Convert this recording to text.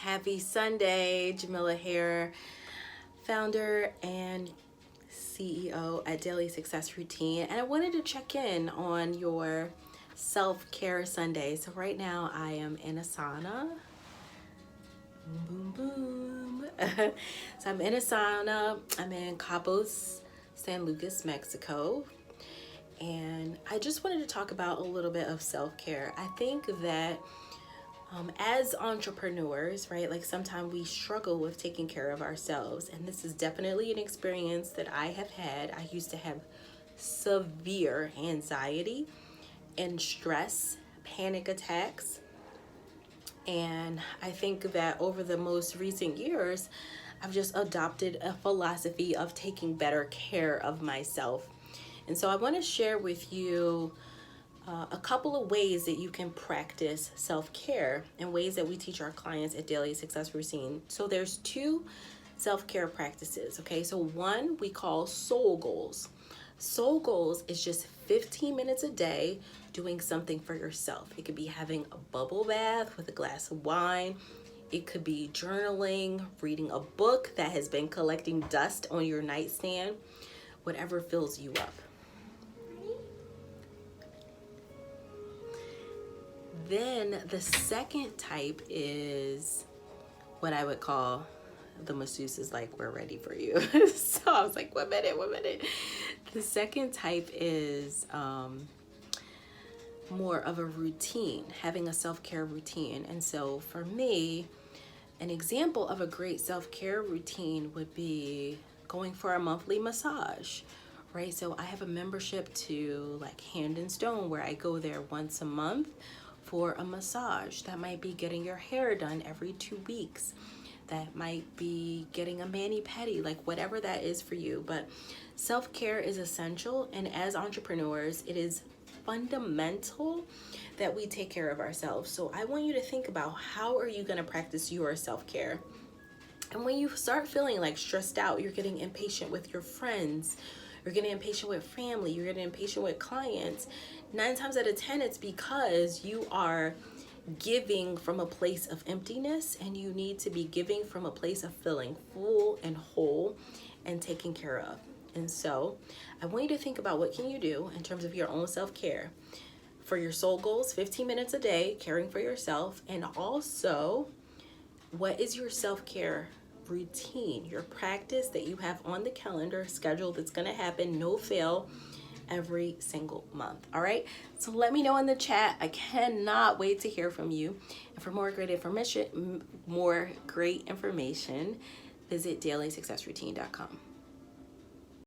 Happy Sunday. Jamila here, founder and CEO at Daily Success Routine. And I wanted to check in on your self-care Sunday. So right now I am in a sauna. Boom, boom, boom. So I'm in a sauna. I'm in Cabos, San Lucas, Mexico. And I just wanted to talk about a little bit of self-care. I think that as entrepreneurs, right, like sometimes we struggle with taking care of ourselves. And this is definitely an experience that I have had. I used to have severe anxiety and stress, panic attacks. And I think that over the most recent years, I've just adopted a philosophy of taking better care of myself. And so I want to share with you a couple of ways that you can practice self-care and ways that we teach our clients at Daily Success Routine. So there's two self-care practices, okay? So one we call soul goals. Soul goals is just 15 minutes a day doing something for yourself. It could be having a bubble bath with a glass of wine. It could be journaling, reading a book that has been collecting dust on your nightstand, whatever fills you up. Then the second type is what I would call, the masseuse is like, we're ready for you. So I was like, one minute. The second type is more of a routine, having a self-care routine. And so for me, an example of a great self-care routine would be going for a monthly massage, right? So I have a membership to like Hand and Stone where I go there once a month for a massage. That might be getting your hair done every 2 weeks. That might be getting a mani-pedi, like whatever that is for you. But self-care is essential, and as entrepreneurs, it is fundamental that we take care of ourselves. So I want you to think about, how are you going to practice your self-care? And when you start feeling like stressed out, you're getting impatient with your friends, you're getting impatient with family, you're getting impatient with clients, 9 times out of 10, it's because you are giving from a place of emptiness, and you need to be giving from a place of feeling full and whole and taken care of. And so I want you to think about, what can you do in terms of your own self-care for your soul goals, 15 minutes a day, caring for yourself, and also what is your self-care routine, your practice that you have on the calendar schedule that's going to happen, no fail, every single month. All right, so let me know in the chat. I cannot wait to hear from you. And for more great information, visit dailysuccessroutine.com.